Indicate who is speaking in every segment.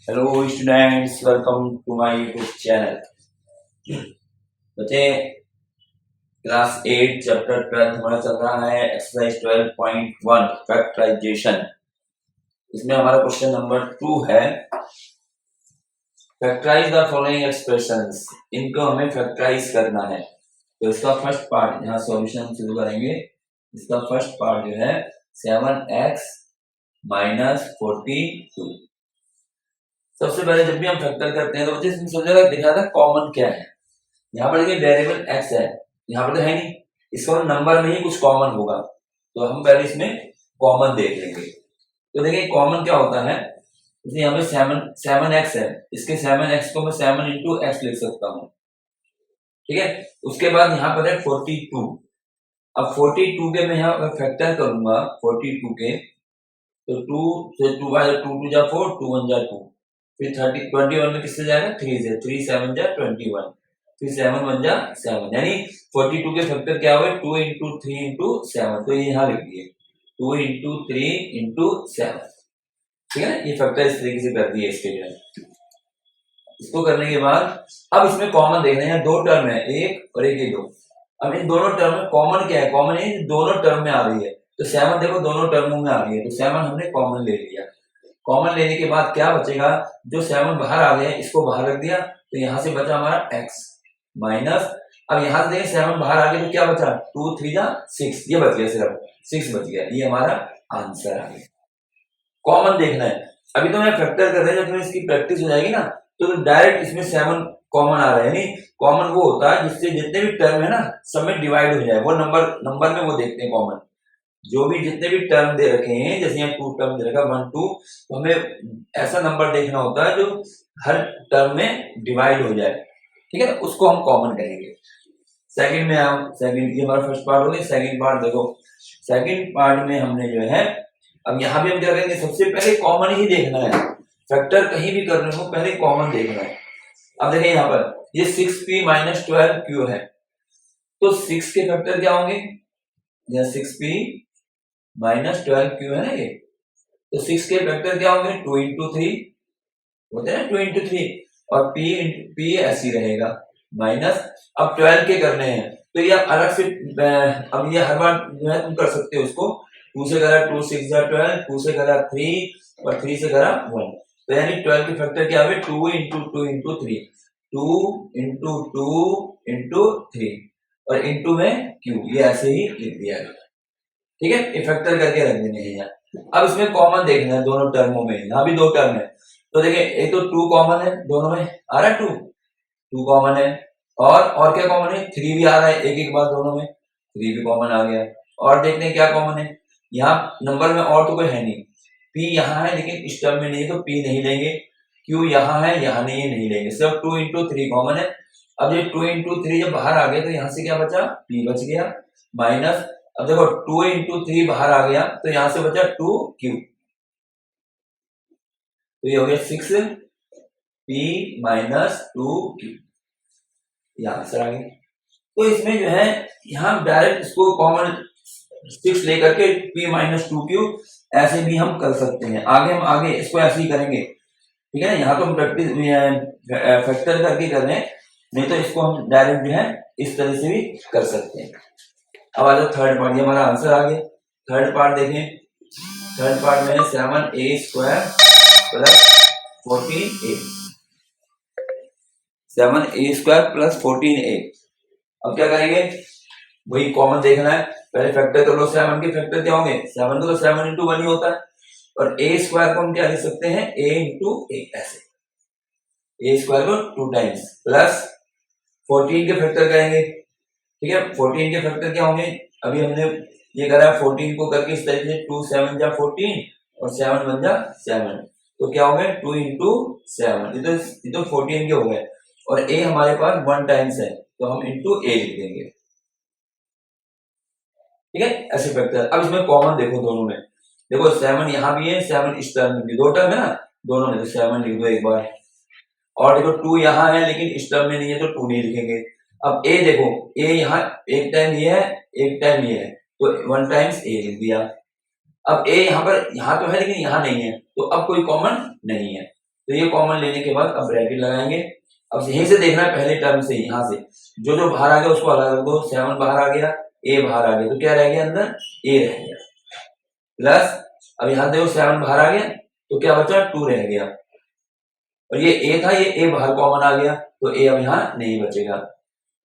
Speaker 1: Hello students, welcome to my YouTube channel. बच्चे, class 8 chapter 12 हमारा चल रहा है एक्सरसाइज 12.1 फैक्टराइजेशन। इसमें हमारा क्वेश्चन नंबर 2 है, फैक्टराइज द फॉलोइंग एक्सप्रेशंस। इनको हमें फैक्टराइज करना है। तो इसका फर्स्ट पार्ट यहाँ सॉल्यूशन शुरू करेंगे। इसका फर्स्ट पार्ट जो है 7x माइनस 42। सबसे पहले जब भी हम फैक्टर करते हैं तो बच्चे इसमें समझा दिखा था कॉमन क्या है। यहाँ पर देखिए वेरिएबल x है, यहाँ पर तो है नहीं, इसका नंबर में ही कुछ कॉमन होगा, तो हम पहले इसमें कॉमन देख लेंगे। तो देखिए कॉमन क्या होता है, जैसे यहाँ पे 7x है, इसके 7x को मैं 7 इंटू एक्स लिख सकता हूँ, ठीक है। उसके बाद यहाँ पर है 42। अब 42 के मैं यहाँ फैक्टर करूंगा 42 के, तो 2 से 2 बाय 2 टू जा 4, 2 1 जा 2, फिर 21 में किससे जाएगा 3 से, 3 7 जा 21, फिर 7 1 जा 7, यानी 42 के फैक्टर क्या हुए 2 इंटू 3 इंटू 7, तो ये यहाँ लिख दिए 2 इंटू 3 इंटू 7, ठीक है ना। ये फैक्टर इस तरीके से कर दिए इसके लिए। इसको करने के बाद अब इसमें कॉमन देखना है, दो टर्म है, एक और एक ये दो। अब इन दोनों टर्म में कॉमन क्या है, कॉमन है दोनों टर्म में आ रही है, तो 7 देखो दोनों टर्मों में आ रही है, तो 7 हमने कॉमन ले लिया। कॉमन लेने के बाद क्या बचेगा, जो 7 बाहर आ गया इसको बाहर रख दिया, तो यहां से बचा हमारा x माइनस, अब यहां से देखिए 7 बाहर आ गया तो क्या बचा 2 3 जा 6, ये बच गया, सिर्फ 6 बच गया, ये हमारा आंसर आ गया। कॉमन देखना है। अभी तो मैं फैक्टर कर रहा हूं, जब तुम्हें इसकी प्रैक्टिस हो जाएगी ना तो डायरेक्ट इसमें 7 कॉमन आ रहा है, यानी कॉमन वो होता है जिससे जितने भी टर्म है ना सब में डिवाइड हो जाए, वो नंबर में वो देखते हैं कॉमन। जो भी जितने भी टर्म दे रखे हैं, जैसे यहाँ 2 टर्म दे रखा 1 2, तो हमें ऐसा नंबर देखना होता है जो हर टर्म में डिवाइड हो जाए, ठीक है ना, उसको हम कॉमन करेंगे। सेकंड में हम सेकंड, ये हमारा फर्स्ट पार्ट हो गया। सेकंड पार्ट देखो, सेकंड पार्ट में हमने जो है, अब यहाँ भी हम क्या करेंगे, सबसे पहले कॉमन ही देखना है। फैक्टर कहीं भी करने को पहले कॉमन देखना है। अब देखिए यहाँ पर ये 6p माइनस 12q है, तो 6 के फैक्टर क्या होंगे, यह 6p माइनस 12q है ना ये, तो 6 के फैक्टर क्या होंगे 2 इंटू 3 होते हैं ना, 2 इंटू 3, और p ऐसी रहेगा माइनस। अब 12 के करने हैं तो ये आप अलग से, अब ये हर बार जो है तुम कर सकते हो इसको, 2 से करा 2 6 जा 12, 2 से करा 3 और 3 से करा 1, तो यानी 12 के फैक्टर क्या हुए 2 इंटू 2 इंटू 3, 2 इंटू 2 इंटू 3 और इंटू में q, ये ऐसे ही लिख दिया गया, ठीक है। ये फैक्टर करके रख देने हैं यहाँ। अब इसमें कॉमन देखना है दोनों टर्मों में, यहाँ भी दो टर्म है, तो देखिए एक तो 2 कॉमन है, दोनों में आ रहा है 2 कॉमन है, और क्या कॉमन है 3 भी आ रहा है, एक एक बार दोनों में 3 भी कॉमन आ गया। और देखते हैं क्या कॉमन है, यहाँ नंबर में और तो कोई है नहीं, p यहाँ है लेकिन इस टर्म में नहीं है तो p नहीं लेंगे, q यहाँ है यहाँ नहीं है, नहीं लेंगे, सिर्फ 2 इंटू 3 कॉमन है। अब ये 2 इंटू 3 जब बाहर आ गया तो यहाँ से क्या बचा p बच गया माइनस, अब देखो 2 इंटू 3 बाहर आ गया तो यहां से बचा 2q, तो ये हो गया 6p माइनस 2q, ये आंसर आ गया। तो इसमें जो है यहाँ डायरेक्ट इसको कॉमन 6 लेकर के p माइनस 2q ऐसे भी हम कर सकते हैं। हम आगे इसको ऐसे ही करेंगे, ठीक है ना। यहाँ तो हम प्रैक्टिस फैक्टर करके कर रहे हैं, नहीं तो इसको हम डायरेक्ट जो है इस तरह से भी कर सकते हैं। अब आ जाओ थर्ड पार्ट, ये हमारा आंसर आ गया। थर्ड पार्ट देखें, थर्ड पार्ट में 7a square plus 14a, 7a square plus 14a। अब क्या करेंगे, वही कॉमन देखना है, पहले फैक्टर कर लो। 7 के फैक्टर क्या होंगे, 7 को तो 7 इंटू 1 ही होता है, और a स्क्वायर को हम क्या लिख सकते हैं a इंटू a, ऐसे a स्क्वायर को 2 टाइम्स प्लस 14 के फैक्टर करेंगे, ठीक है। 14 के फैक्टर क्या होंगे, अभी हमने ये करा 14 को करके इस तरीके से 2 7 जा 14 और 7 1 जा 7, तो क्या हो गए 2 इंटू 7, ये तो 14 के हो गए, और a हमारे पास 1 टाइम्स है तो हम इंटू a लिख देंगे, ठीक है, ऐसे फैक्टर। अब इसमें कॉमन देखो दोनों में, देखो 7 यहाँ भी है, 7 इस टर्म में भी, दो टर्म है ना दोनों में, तो 7 लिख दो एक बार, और देखो 2 यहाँ है लेकिन इस टर्म में नहीं है तो 2 नहीं लिखेंगे। अब a देखो, a यहाँ एक टाइम ये है एक टाइम ये है, तो 1 टाइम्स a लिख दिया। अब a यहाँ पर यहाँ तो है लेकिन यहाँ नहीं है, तो अब कोई कॉमन नहीं है, तो ये कॉमन लेने के बाद अब ब्रैकेट लगाएंगे। अब यहीं से देखना है पहले टर्म से, यहाँ से जो जो बाहर आ गया उसको अलग रख दो। 7 बाहर आ गया, ए बाहर आ गया, तो क्या रह गया अंदर, ए रह गया। प्लस अब यहाँ देखो 7 बाहर आ गया तो क्या बचा, 2 रह गया। और ये ए था, ये ए बाहर कॉमन आ गया तो ए अब यहाँ नहीं बचेगा।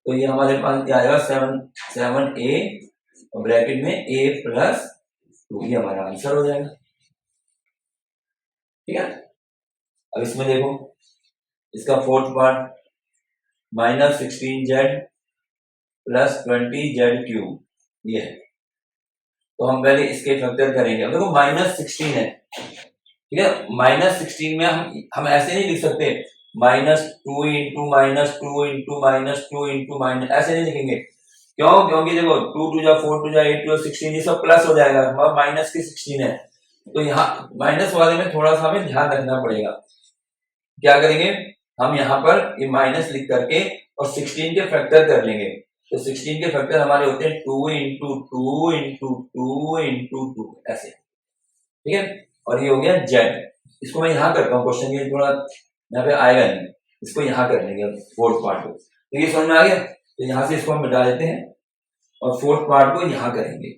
Speaker 1: तो ये हमारे पास क्या आएगा, 7 ए ब्रैकेट में ए प्लस 2, ये हमारा आंसर हो जाएगा। ठीक है, अब इसमें देखो इसका fourth part -16z plus 20z³ ये है। तो हम पहले इसके फैक्टर करेंगे। अब देखो -16 है, ठीक है। -16 में हम ऐसे नहीं लिख सकते, -2 इंटू -2 इंटू -2 इंटू माइनस, ऐसे नहीं लिखेंगे। क्यों, क्योंकि देखो 2 2 जा 4 2 जा 8 2 16, ये सब प्लस हो जाएगा, हमारा माइनस की 16 है। तो यहाँ माइनस वाले में थोड़ा सा हमें ध्यान रखना पड़ेगा। क्या करेंगे, हम यहाँ पर ये माइनस लिख करके और 16 के फैक्टर कर लेंगे। तो 16 के फैक्टर हमारे होते हैं 2 इंटू 2 इंटू 2 इंटू 2, ऐसे। ठीक है, और ये हो गया जेड। इसको मैं यहाँ करता हूँ क्वेश्चन, ये थोड़ा यहाँ पे आएगा नहीं, इसको यहाँ कर लेंगे फोर्थ पार्ट को। तो ये समझ में आ गया, तो यहाँ से इसको हम मिटा देते हैं और फोर्थ पार्ट को यहाँ करेंगे।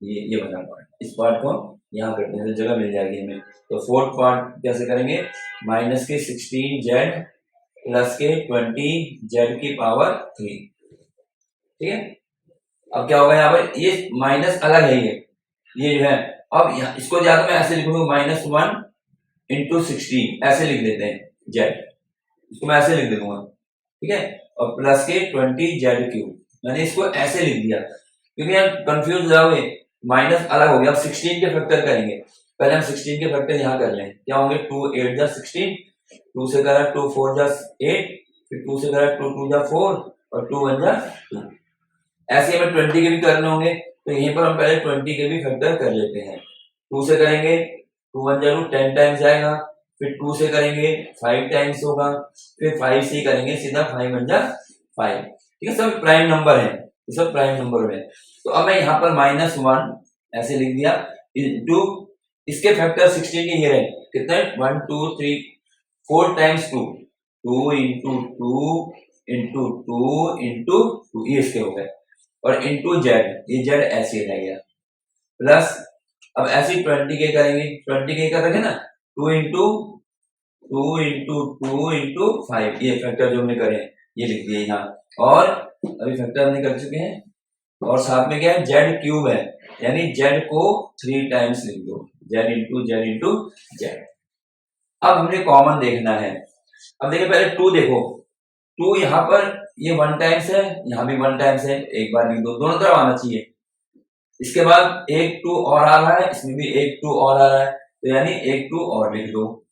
Speaker 1: ये बना पार्ट, इस पार्ट को यहाँ करते हैं तो जगह मिल जाएगी हमें। तो फोर्थ पार्ट कैसे करेंगे, माइनस के 16z प्लस के 20z⁻3। ठीक है, अब क्या होगा यहाँ पर, ये माइनस अलग है, ये जो है। अब यहाँ इसको ज्यादा मैं ऐसे लिखूंगा, -1 इंटू 16 ऐसे लिख देते हैं z, इसको मैं ऐसे लिख दूंगा। ठीक है, और प्लस के 20z³, मैंने इसको ऐसे लिख दिया क्योंकि आप कंफ्यूज हो जाओगे, माइनस अलग हो गया। अब 16 के फैक्टर करेंगे, पहले हम 16 के फैक्टर यहाँ कर लें। क्या होंगे, 2 8 जा 16, 2 से करा 2 4 जा 8, फिर 2 से करा 2 2 जा 4 और 2 1 जा 2। ऐसे हमें 20 के भी करने होंगे, तो यहीं पर हम पहले 20 के भी फैक्टर कर लेते हैं। 2 से करेंगे 2 1 जा 2, 10 टाइम्स जाएगा। फिर 2 से करेंगे 5 टाइम्स होगा। फिर 5 से करेंगे सीधा 5 1 जा 5। ठीक है, सब प्राइम नंबर है, सब प्राइम नंबर है। तो अब मैं यहाँ पर -1 ऐसे लिख दिया इंटू इसके फैक्टर 16 के ये रहे कितने, 1 2 3 4 टाइम्स 2, 2 इंटू 2 इंटू 2 इंटू 2, ये इसके हो गए। और इंटू जेड, ये जेड ऐसे रह गया। प्लस अब ऐसे 20 के करेंगे, 20 के कर रखे ना, 2 इंटू 2 इंटू 2 इंटू 5, ये फैक्टर जो हमने करे ये लिख दिए यहाँ। और अभी फैक्टर हमने कर चुके हैं, और साथ में क्या है, z³ है, यानी z को 3 टाइम्स लिख दो, z into Z into Z. अब हमने कॉमन देखना है। अब देखिए पहले 2 देखो, 2 यहाँ पर ये 1 टाइम्स है, यहाँ भी 1 टाइम्स है, एक बार लिख दो, दोनों तरफ आना चाहिए। इसके बाद एक 2 और आ रहा है, इसमें भी एक 2 और आ रहा है, तो यानी एक 2 और लिख दो।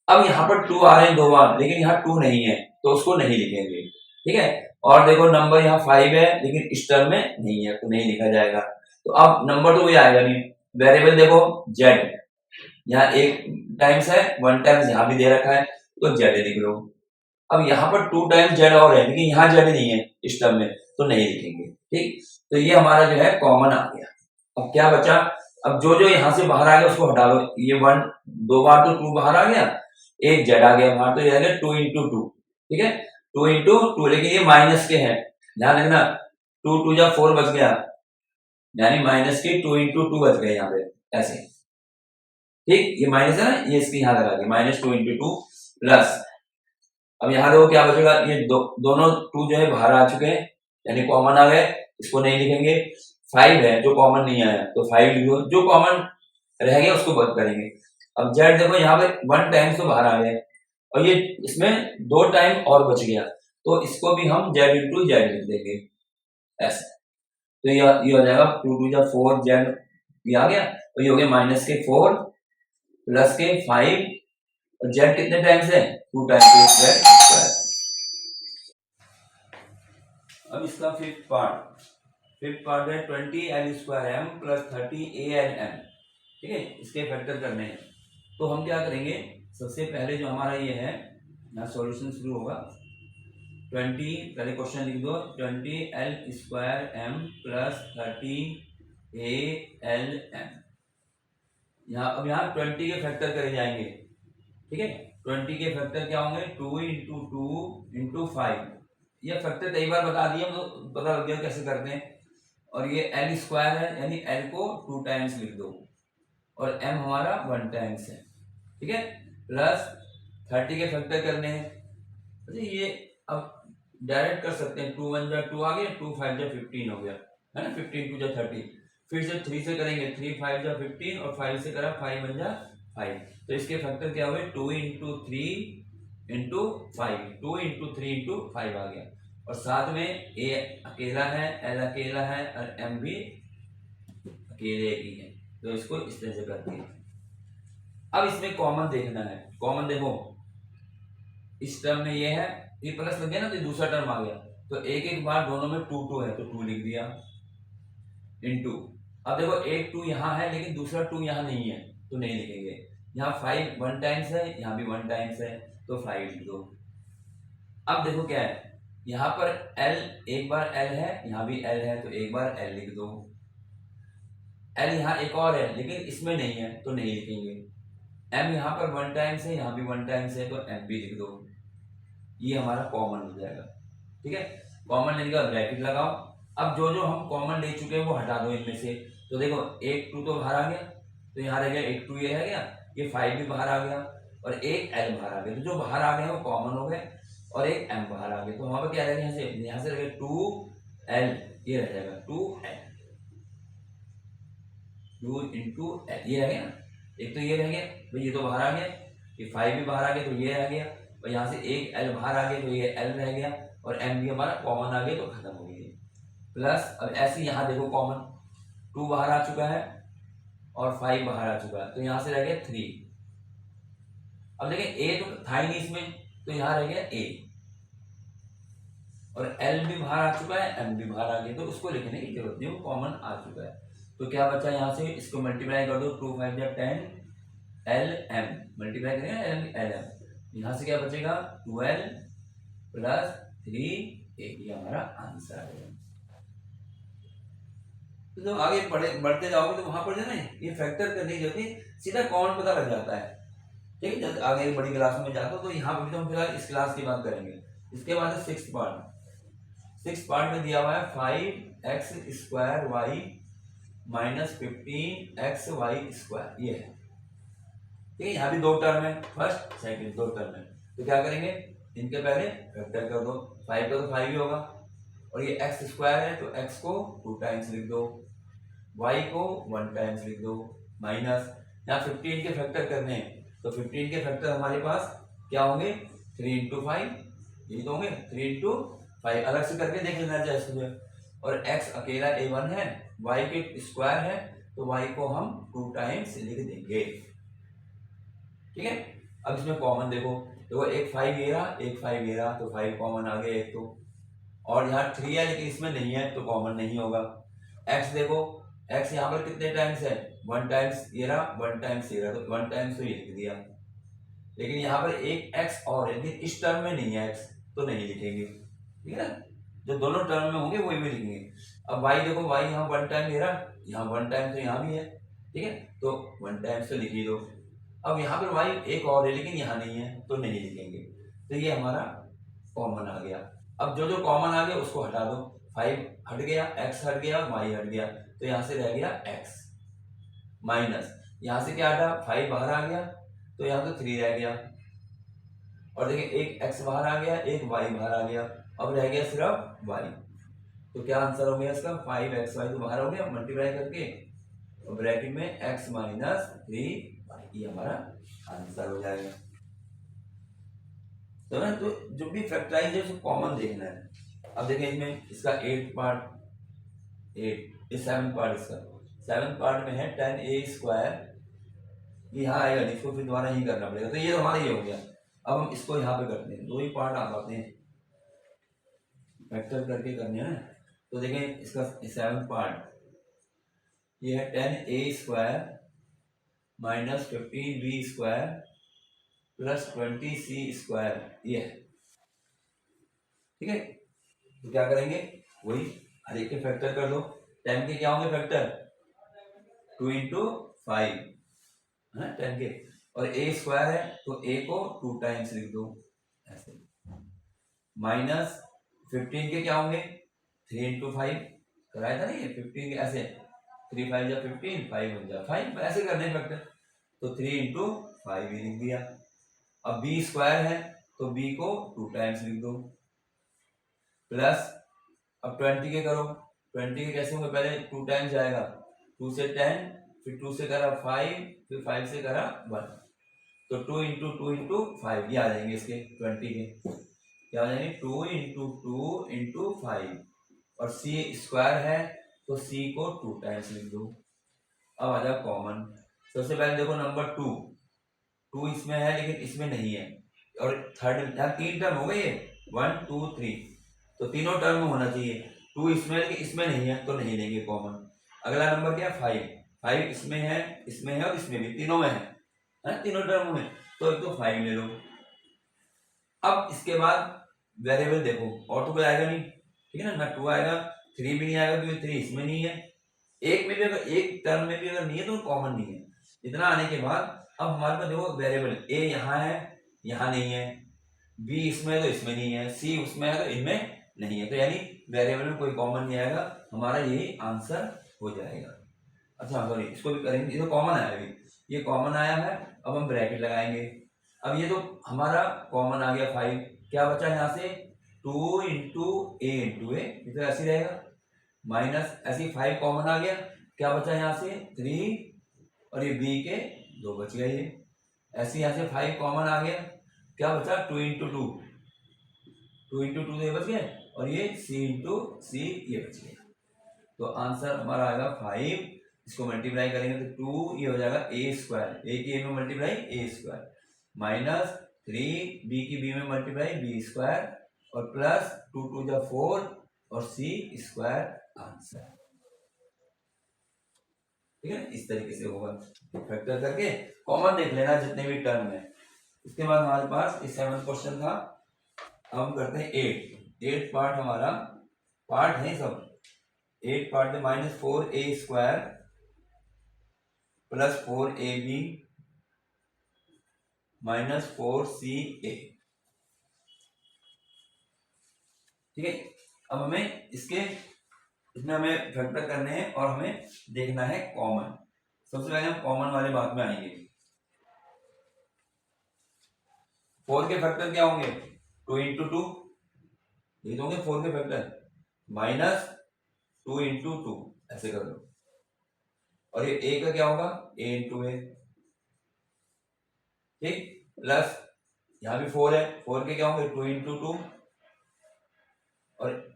Speaker 1: अब यहाँ पर 2 आ रहे हैं 2 बार, लेकिन यहाँ 2 नहीं है तो उसको नहीं लिखेंगे। ठीक है, और देखो नंबर यहाँ 5 है लेकिन इस टर्म में नहीं है तो नहीं लिखा जाएगा। तो अब नंबर तो वही आएगा नहीं। वेरिएबल देखो z, यहाँ एक टाइम्स है, 1 टाइम्स यहाँ भी दे रखा है, तो z लिख लो। अब यहाँ पर 2 टाइम्स z और है, लेकिन यहाँ z नहीं है इस टर्म में, तो नहीं लिखेंगे। ठीक, तो ये हमारा जो है कॉमन आ गया। अब क्या बचा, अब जो जो यहाँ से बाहर आ गया उसको हटा दो। ये 1 2 बार तो 2 बाहर आ गया, एक z आ गया बाहर, तो ये आ गया 2 इंटू 2। ठीक है, 2 इंटू 2, लेकिन ये माइनस के हैं, ध्यान रखना। 2 2 जा 4 बच गया, यानी माइनस के 2 इंटू 2 बच गए यहाँ पे, ऐसे। ठीक, ये माइनस है ना, ये इसकी यहाँ लगा दी, -2 इंटू 2 प्लस। अब यहाँ देखो क्या बचेगा, ये दोनों 2 जो है बाहर आ चुके हैं, यानी कॉमन आ गए, इसको नहीं लिखेंगे। 5 है जो कॉमन नहीं आया, तो 5 लिखो, जो कॉमन रह गया उसको बंद करेंगे। अब z देखो यहाँ पे 1 टाइम्स तो बाहर आ गए, और ये इसमें 2 टाइम और बच गया, तो इसको भी हम z इंटू जेड लिख देंगे ऐसे। तो ये हो जाएगा 2 2 जा 4 z, ये आ गया, तो ये हो गया -4 प्लस के 5, और z कितने टाइम्स है, 2 टाइम्स z²। अब इसका फिफ्थ पार्ट है 20l² m plus 30 al m। ठीक है, इसके फैक्टर करने हैं, तो हम क्या करेंगे, सबसे पहले जो हमारा ये है, यहाँ सॉल्यूशन शुरू होगा। 20, पहले क्वेश्चन लिख दो, 20l² m plus 30 al m। यहाँ अब यहाँ 20 के फैक्टर करे जाएंगे, ठीक है। 20 के फैक्टर क्या होंगे, 2 इंटू 2 इंटू 5। ये फैक्टर कई बार बता दिया तो पता लग गया कैसे करते हैं। और ये एल स्क्वायर है, यानी एल को 2 टाइम्स लिख दो, और एम हमारा 1 टाइम्स है, ठीक है। प्लस 30 के फैक्टर करने हैं, अच्छा ये अब डायरेक्ट कर सकते हैं, 2 1 जा 2 आ गया, 2 5 जा 15 हो गया, है ना, 15 2 जा 30। फिर से 3 से करेंगे, 3 5 जा 15, और 5 से करा 5 1 जा 5। तो इसके फैक्टर क्या हुए, 2 इंटू 3 इंटू 5, 2 इंटू 3 इंटू 5 आ गया। और साथ में ए अकेला है, एल अकेला है, और एम भी अकेले ही है, तो इसको इस तरह से करते हैं। अब इसमें कॉमन देखना है, कॉमन देखो, इस टर्म में ये है, ये प्लस लग गया ना, तो दूसरा टर्म आ गया, तो एक एक बार दोनों में 2 2 है, तो 2 लिख दिया, इनटू, अब देखो एक 2 यहाँ है लेकिन दूसरा 2 यहाँ नहीं है, तो नहीं लिखेंगे। यहाँ 5 1 टाइम्स है, यहाँ भी 1 टाइम्स है, तो 5 लिख दो। अब देखो क्या है, यहाँ पर L एक बार L है, यहाँ भी L है, तो एक बार L लिख दो। L यहाँ एक और है लेकिन इसमें नहीं है, तो नहीं लिखेंगे। M यहाँ पर 1 टाइम्स है, यहाँ भी 1 टाइम्स है, तो M भी लिख दो। ये हमारा कॉमन हो जाएगा, ठीक है। कॉमन लेने का ब्रैकेट लगाओ। अब जो जो हम कॉमन ले चुके हैं वो हटा दो इनमें से। तो देखो एक 2 तो बाहर आ गया, तो यहाँ रह गया एक 2, ये रह गया, ये 5 भी बाहर आ गया, और एक L बाहर आ गया। तो जो बाहर आ गए वो कॉमन हो गए, और एक M बाहर आ गया। तो वहां पर क्या रहेगा, यहाँ से रहेगा 2L, ये रह जाएगा 2L, 2 इंटू L, ये रह गया ना। एक तो ये रह गया भाई, ये तो बाहर आ गया, ये 5 भी बाहर आ गया, तो ये रह गया, और यहाँ से एक L बाहर आ गया, तो ये L रह गया, और M भी हमारा कॉमन आ गया, तो खत्म हो गई। प्लस अब ऐसे यहाँ देखो कॉमन, 2 बाहर आ चुका है और 5 बाहर आ चुका है, तो यहाँ से रह गया 3। अब देखें A तो था ही नहीं इसमें, तो यहाँ रह गया A, और L भी बाहर आ चुका है, M भी बाहर आ गया, तो उसको लिखने की जरूरत नहीं, वो कॉमन आ चुका है। तो क्या बचा यहाँ से, इसको मल्टीप्लाई कर दो, 2 5 जा 10, L M मल्टीप्लाई करेंगे L M, यहाँ से क्या बचेगा 12 प्लस 3A, ये हमारा आंसर है। तो आगे बढ़ते जाओगे तो वहां पर जो है ना, ये फैक्टर करने की जरूरत है, सीधा कॉमन पता लग जाता है, ठीक है। जब आगे बड़ी क्लास में जाते हो तो यहाँ पर भी तो हम फिलहाल इस क्लास की बात करेंगे। इसके बाद है 6th पार्ट। 6th पार्ट में दिया हुआ है 5x square y minus 15x y square, ये है, ठीक है। यहाँ भी 2 टर्म है, फर्स्ट सेकंड 2 टर्म है, तो क्या करेंगे, इनके पहले फैक्टर कर दो। 5 का तो 5 ही होगा, और ये x स्क्वायर है, तो x को 2 टाइम्स लिख दो, y को 1 टाइम्स लिख दो, माइनस यहाँ 15 के फैक्टर करने हैं, तो 15 के फैक्टर हमारे पास क्या होंगे, 3 इंटू 5, यही तो होंगे, 3 इंटू 5, अलग से करके देख लेना चाहिए इसमें। और x अकेला a1 है, y के स्क्वायर है, तो y को हम 2 टाइम्स लिख देंगे, ठीक है। अब इसमें कॉमन देखो, एक 5 ये रहा, एक 5 ये रहा, तो 5 कॉमन आ गया एक तो, और यहाँ 3 है लेकिन इसमें नहीं है, तो कॉमन नहीं होगा। x देखो, x यहाँ पर कितने टाइम्स है, 1 टाइम्स ये रहा, 1 टाइम्स ये रहा, तो 1 टाइम्स तो ये लिख दिया, लेकिन यहाँ पर एक x और है, लेकिन इस टर्म में नहीं है x, तो नहीं लिखेंगे, ठीक है ना। जो दोनों टर्म में होंगे वही भी लिखेंगे। अब y देखो, y यहाँ 1 टाइम ये रहा, यहाँ 1 टाइम तो यहाँ भी है, ठीक है, तो 1 टाइम्स तो लिख ही दो। अब यहाँ पर y एक और है लेकिन यहाँ नहीं है, तो नहीं लिखेंगे, तो ये हमारा कॉमन आ गया। अब जो जो कॉमन आ गया उसको हटा दो, 5 हट गया, x हट गया, y हट गया, तो यहाँ से रह गया x, माइनस यहाँ से क्या हटा, 5 बाहर आ गया, तो यहाँ तो 3 रह गया, और देखिए एक x बाहर आ गया, एक y बाहर आ गया, अब रह गया सिर्फ y। तो क्या आंसर हो गया इसका, 5xy तो बाहर हो गया मल्टीप्लाई करके, और ब्रैकेट में x माइनस 3y, ये हमारा आंसर हो जाएगा। तो ना, तो जो भी फैक्टराइज है उसको कॉमन देखना है। अब देखें इसमें इसका 8 पार्ट, 8 ये 7 पार्ट, इसका 7 पार्ट में है 10a स्क्वायर, यहाँ आएगा नहीं, इसको फिर दोबारा ही करना पड़ेगा, तो ये तो हमारा ये हो गया। अब हम इसको यहाँ पे करते हैं, 2 ही पार्ट आ पाते हैं, फैक्टर करके करने हैं ना। तो देखें इसका 7 पार्ट, ये है 10a square minus 15b square plus 20c square, ये है, ठीक है। तो क्या करेंगे, वही हर एक के फैक्टर कर दो। 10 के क्या होंगे फैक्टर, 2 इंटू 5 है ना 10 के, और ए स्क्वायर है तो ए को 2 टाइम्स लिख दो ऐसे, माइनस 15 के क्या होंगे 3 इंटू 5 कराया था नहीं, 15 के ऐसे 3 5 जा 15, 5 1 जा 5, ऐसे करने फैक्टर, तो 3 इंटू 5 ही लिख दिया। अब बी स्क्वायर है तो बी को 2 टाइम्स लिख दो, प्लस अब 20 के करो, 20 के कैसे होंगे, पहले 2 टाइम्स जाएगा, 2 से 10, फिर 2 से करा 5, फिर 5 से करा 1, तो 2 इंटू 5 ये आ जाएंगे इसके 20 के, क्या आ जाएंगे 2 इंटू 5, और सी स्क्वायर है तो सी को 2 टाइम्स लिख दो। अब आ जाओ कॉमन, सबसे पहले देखो नंबर 2 इसमें है लेकिन इसमें नहीं है, और थर्ड यहाँ 3 टर्म हो गए ये 1 2 3, तो तीनों टर्म में होना चाहिए, 2 इसमें लेकिन इसमें नहीं है तो नहीं लेंगे कॉमन। अगला नंबर क्या 5 इसमें है और इसमें भी, तीनों में है तीनों टर्म में, तो एक तो 5 ले लो। अब इसके बाद वेरिएबल देखो, और तो कोई आएगा नहीं, ठीक है ना 2 आएगा, 3 भी नहीं आएगा क्योंकि 3 इसमें नहीं है, एक में भी अगर एक टर्म में भी अगर नहीं है तो कॉमन नहीं है। इतना आने के बाद अब हमारे पास देखो वेरिएबल ए यहाँ है, यहाँ नहीं है, बी इसमें है तो इसमें नहीं है, सी उसमें है तो इनमें नहीं है, तो यानी वेरिएबल में कोई कॉमन नहीं आएगा, हमारा यही आंसर हो जाएगा। अच्छा सॉरी इसको भी करेंगे, ये तो कॉमन आया अभी, ये कॉमन आया है, अब हम ब्रैकेट लगाएंगे। अब ये तो हमारा कॉमन आ गया 5, क्या बचा यहाँ से 2 इंटू ए ये तो ऐसे ही रहेगा, माइनस ऐसे 5 कॉमन आ गया, क्या बचा यहाँ से 3, और ये बी के 2 बच गए, ये ऐसे यहाँ से 5 कॉमन आ गया, क्या बचा 2 इंटू 2 ये बच गए, और ये सी इंटू सी ये बच गया, तो आंसर हमारा आएगा 5, इसको मल्टीप्लाई करेंगे तो 2 ये हो जाएगा ए स्क्वायर, ए की ए में मल्टीप्लाई ए स्क्वायर, माइनस 3 बी की बी में मल्टीप्लाई बी स्क्वायर, और प्लस 2 2 जा 4 और सी स्क्वायर आंसर, ठीक है इस तरीके से होगा, फैक्टर करके कॉमन देख लेना जितने भी टर्म है। इसके बाद हमारे पास 7 क्वेश्चन था, अब हम करते हैं 8 पार्ट, हमारा पार्ट है सब 8 पार्ट है, -4a² प्लस 4ab -4ca, ठीक है। अब हमें इसमें हमें फैक्टर करने हैं और हमें देखना है कॉमन। सबसे पहले हम कॉमन वाले बात में आएंगे, 4 के फैक्टर क्या होंगे 2 इंटू 2, ये तो होंगे 4 के फैक्टर, -2 इंटू 2 ऐसे कर लो, और ये a का क्या होगा a इंटू ए, ठीक, प्लस यहाँ भी 4 है, 4 के क्या होंगे 2 इंटू 2, और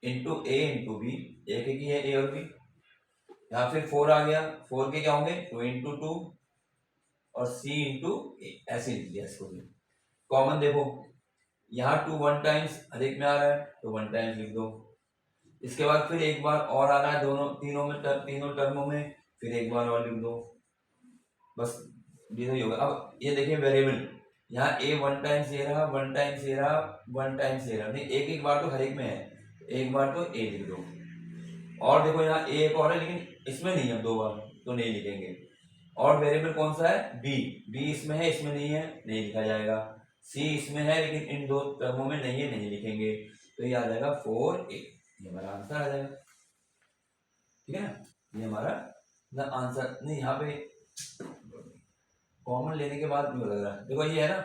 Speaker 1: इंटू ए इंटू बी, एक ही है ए और बी, यहाँ फिर 4 आ गया, 4 के क्या होंगे 2 इंटू 2 और सी इंटू ए, ऐसे लिख दिया इसको भी। कॉमन देखो यहाँ 2 1 टाइम्स हर एक में आ रहा है तो 1 टाइम्स लिख दो, इसके बाद फिर एक बार और आ रहा है तीनों टर्मों में, फिर एक बार और लिख दो, बस ये ही होगा। अब ये देखिए वेरिएबल, यहाँ ए 1 टाइम्स ये रहा, 1 टाइम्स ये रहा, 1 टाइम्स ये रहा, नहीं एक बार तो हर एक में है, एक बार तो ए लिख दो, और देखो यहाँ ए एक और है लेकिन इसमें नहीं है 2 बार तो नहीं लिखेंगे, और वेरिएबल कौन सा है बी इसमें है इसमें नहीं है नहीं लिखा जाएगा, सी इसमें है लेकिन इन 2 टर्मों में नहीं है नहीं लिखेंगे, तो ये आ जाएगा 4a, ये हमारा आंसर आ जाएगा, ठीक है ना, ये हमारा आंसर। नहीं यहाँ पे कॉमन लेने के बाद क्यों लग रहा है, देखो ये है ना,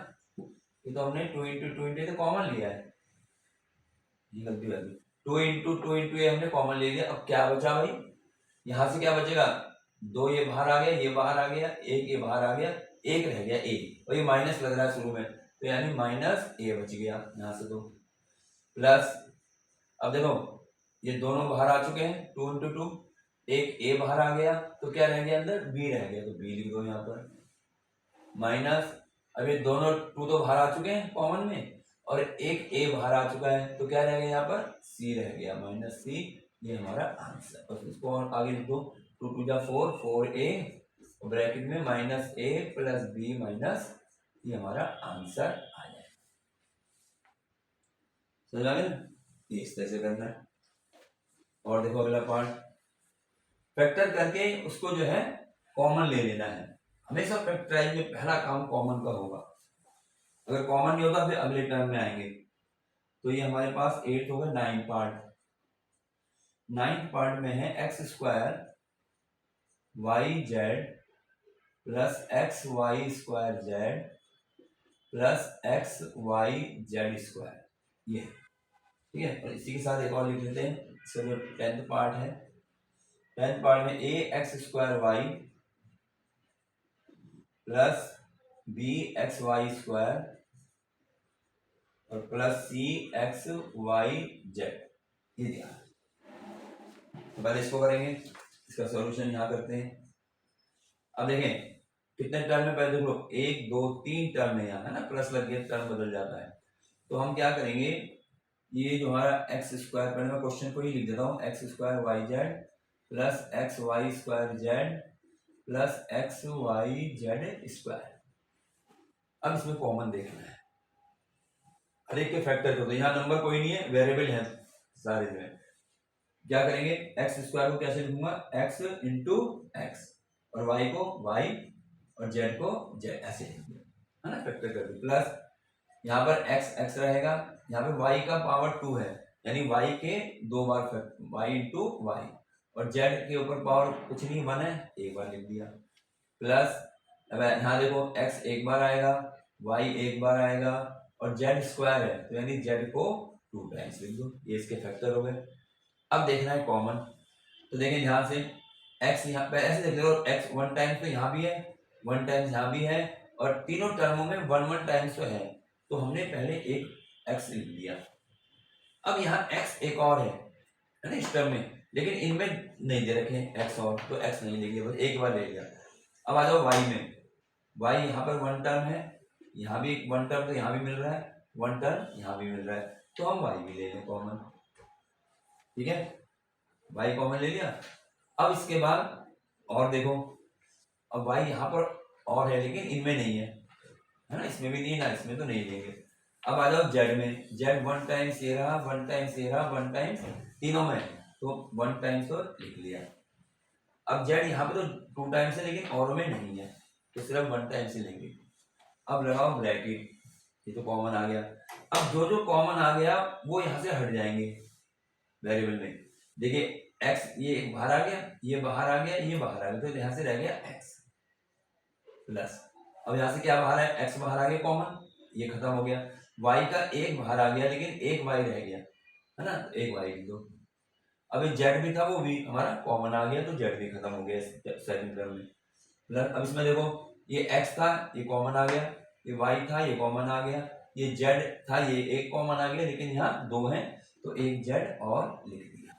Speaker 1: ये तो हमने 2 इंटू 2 तो कॉमन लिया है, ये गलती कर दी, 2 इंटू ये हमने कॉमन ले लिया, अब क्या बचा भाई, यहां से क्या बचेगा 2 ये बाहर आ गया, ये बाहर आ गया, एक ये बाहर आ गया, एक रह गया ए, और ये माइनस लग रहा है शुरू में, तो यानी -a बच गया यहां से, तो प्लस अब देखो ये दोनों बाहर आ चुके हैं 2 इंटू 2, एक ए बाहर आ गया तो क्या रह गया अंदर बी रह गया, तो बी लिख दो यहाँ पर, माइनस अब ये दोनों 2 तो बाहर आ चुके हैं कॉमन में, और एक ए बाहर आ चुका है तो क्या रह गया यहाँ पर सी रह गया -c, ये हमारा आंसर, और इसको और आगे लिख दो 2 2 जा 4 4a ब्रैकेट में -a प्लस b माइनस, ये हमारा आंसर आ जाए, समझ आ गया ना, ये इस तरह से करना है। और देखो अगला पार्ट, फैक्टर करके उसको जो है कॉमन ले लेना है, हमेशा फैक्टराइज में पहला काम कॉमन का होगा, अगर कॉमन नहीं होता फिर अगले टर्म में आएंगे। तो ये हमारे पास 8 होगा। 9th पार्ट में है x square y z plus x Y square z plus x Y z square, ये ठीक है। और इसी के साथ एक और लिख लेते हैं, इसका जो 10th पार्ट है, 10th पार्ट में A X square Y plus B X Y square और plus C X Y Z, ये दिया। तो पहले इसको करेंगे, इसका सॉल्यूशन यहाँ करते हैं। अब देखें कितने टर्म में, पहले देखो 1 2 3 टर्म है यहाँ, है ना, प्लस लग गया टर्म बदल जाता है। तो हम क्या करेंगे, ये जो हमारा एक्स स्क्वायर, पहले मैं क्वेश्चन को ही लिख देता हूँ, x square y z plus x Y square z plus x Y z square. अब इसमें कॉमन देखना है, हर एक के फैक्टर को, तो यहाँ नंबर कोई नहीं है, वेरिएबल है सारे में। क्या करेंगे, एक्स स्क्वायर को कैसे लिखूंगा, एक्स इंटू एक्स, और वाई को वाई और जेड को जेड, ऐसे लिखूंगा, है ना, फैक्टर कर दो। प्लस यहाँ पर एक्स एक्स रहेगा, यहाँ पे वाई का पावर 2 है, यानी वाई के 2 बार फैक्टर, वाई इंटू वाई, और जेड के ऊपर पावर कुछ नहीं 1 है, एक बार लिख दिया। प्लस अब यहाँ देखो एक्स एक बार आएगा, वाई एक बार आएगा, और जेड स्क्वायर है तो यानी जेड को 2 टाइम्स लिख दो, ये इसके फैक्टर हो गए। अब देखना है कॉमन, तो देखें ध्यान से, x यहाँ पे ऐसे देख लो, x 1 टाइम्स तो यहाँ भी है, 1 टाइम्स यहाँ भी है, और तीनों टर्मों में 1 टाइम्स तो है, तो हमने पहले एक x लिख दिया। अब यहाँ x एक और है ना इस टर्म में, लेकिन इनमें नहीं दे रखे x और, तो x नहीं लेंगे, बस एक बार ले लिया। अब आ जाओ y में, y यहाँ पर 1 टर्म है, यहाँ भी 1 टर्म तो यहाँ भी मिल रहा है, 1 टर्म यहाँ भी मिल रहा है, तो हम y भी ले लें कॉमन, ठीक है, y कॉमन ले लिया। अब इसके बाद और देखो, अब y यहाँ पर और है लेकिन इनमें नहीं है ना, इसमें भी नहीं है ना, इसमें तो नहीं लेंगे। अब आ जाओ z में, z 1 टाइम्स ये रहा, 1 टाइम्स ये रहा, 1 टाइम्स तीनों में, तो 1 टाइम्स तो लिख लिया। अब z यहाँ पे तो 2 टाइम्स है लेकिन और में नहीं है, तो सिर्फ 1 टाइम्स ही लेंगे। अब लगाओ ब्रैकेट, ये तो कॉमन आ गया। अब जो जो कॉमन आ गया वो यहाँ से हट जाएंगे वेरिएबल में। देखिए x ये बाहर आ गया, ये बाहर आ गया, ये बाहर आ गया, तो यहाँ से रह गया x प्लस, अब यहाँ से क्या बाहर है, x बाहर आ गया कॉमन, ये खत्म हो गया। y का एक बाहर आ गया लेकिन एक y रह गया, है ना, तो एक y लिख दो। अब ये z भी था वो भी हमारा कॉमन आ गया, तो z भी खत्म हो गया सेकंड टर्म में। प्लस अब इसमें देखो, ये x था ये कॉमन आ गया, ये y था ये कॉमन आ गया, ये z था ये एक कॉमन आ गया, लेकिन यहाँ 2 है तो एक z और लिख दिया,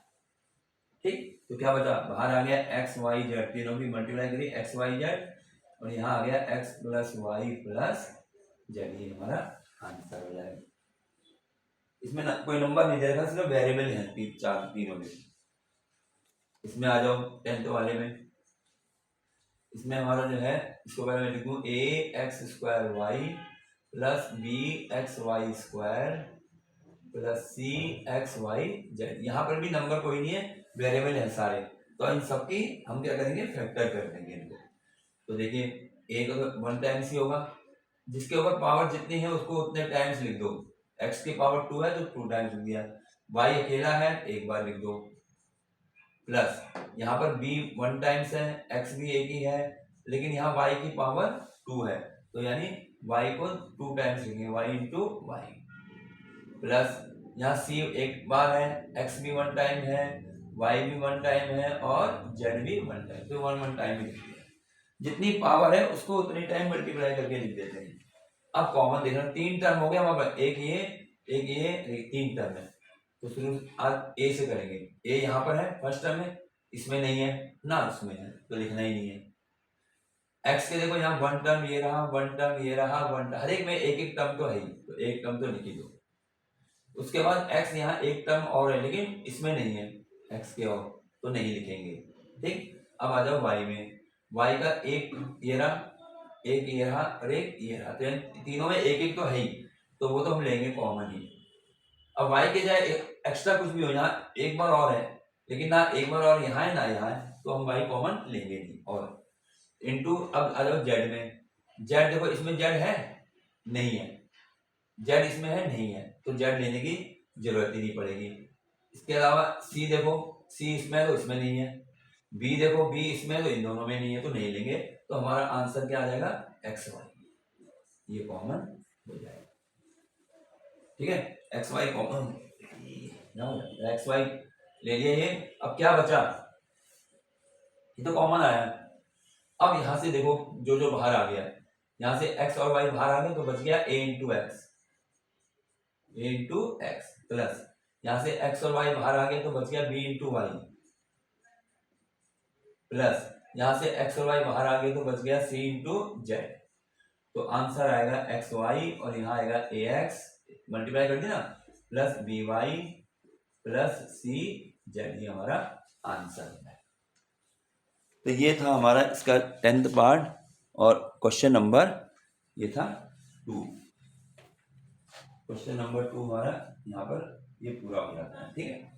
Speaker 1: ठीक। तो क्या बचा, बाहर आ गया एक्स वाई जेड, तीनों की मल्टीप्लाई करिए एक्स वाई जेड, और यहाँ आ गया x plus y plus z, ये हमारा आंसर हो जाएगा। इसमें कोई नंबर नहीं दे रखा, सिर्फ वेरिएबल है तीनों में। इसमें आ जाओ 10th वाले में, इसमें हमारा जो है, इसको पहले मैं लिखूँ A X square Y plus B X Y square plus C X Y Z. यहाँ पर भी नंबर कोई नहीं है, वेरिएबल है सारे, तो इन सबकी हम क्या करेंगे, फैक्टर कर देंगे इनको। तो देखिए एक 1 टाइम्स ही होगा, जिसके ऊपर पावर जितनी है उसको उतने टाइम्स लिख दो, x की पावर 2 है तो 2 टाइम्स लिख दिया, y अकेला है एक बार लिख दो, प्लस यहाँ पर b 1 टाइम्स है, x भी एक ही है, लेकिन यहाँ y की पावर 2 है, तो यानी y को 2 टाइम्स लिखेंगे, y इंटू वाई, प्लस यहाँ c एक बार है, x भी 1 टाइम है, y भी 1 टाइम है, और z भी 1 टाइम, तो 1 टाइम ही लिख दिया। जितनी पावर है उसको उतनी टाइम मल्टीप्लाई करके लिख देते हैं। अब कॉमन देखना, 3 टर्म हो गया हमारे पास, एक ये एक 3 टर्म है, तो शुरू आज ए से करेंगे। ए यहाँ पर है फर्स्ट टर्म है, इसमें नहीं है ना, उसमें है तो लिखना ही नहीं है। एक्स के देखो यहाँ 1 टर्म ये रहा, 1 टर्म ये रहा, 1 टर्म, हर एक में एक एक टर्म तो है ही, तो एक टर्म तो लिख ही दो। उसके बाद एक्स यहाँ एक टर्म और है लेकिन इसमें नहीं है एक्स के और, तो नहीं लिखेंगे, ठीक। अब आ जाओ वाई में, वाई का एक ये रहा, एक ये रहा और एक ये रहा, तो तीनों में एक एक तो है ही, तो वो तो हम लेंगे कॉमन ही। अब y के जाए एक्स्ट्रा कुछ भी हो, यहाँ एक बार और है लेकिन ना एक बार और यहाँ है ना यहाँ है, तो हम y कॉमन लेंगे नहीं। और इंटू, अब आ जाओ जेड में। जेड देखो इसमें जेड है नहीं है, जेड इसमें है नहीं है, तो जेड लेने की जरूरत ही नहीं पड़ेगी। इसके अलावा सी देखो, सी इसमें है तो इसमें नहीं है, बी देखो बी इसमें है तो इन दोनों में नहीं है, तो नहीं लेंगे। तो हमारा आंसर क्या आ जाएगा, एक्स वाई, ये कॉमन हो जाएगा। ठीक है, x y common, x y ले लिया ये। अब क्या बचा, ये तो कॉमन आया। अब यहां से देखो जो जो बाहर आ गया, यहां से x और y बाहर आ गए तो बच गया a into x, A into x plus यहां से x और y बाहर आ गए तो बच गया b इंटू वाई, प्लस यहां से x और y बाहर आ गए तो बच गया c इंटू जेड। तो आंसर आएगा एक्स वाई और यहाँ आएगा ए एक्स, मल्टीप्लाई कर दिया ना, प्लस बी वाई प्लस सी जेड, ये हमारा आंसर है। तो ये था हमारा इसका 10th पार्ट, और क्वेश्चन नंबर ये था 2। क्वेश्चन नंबर 2 हमारा यहाँ पर ये पूरा हो जाता है। ठीक है।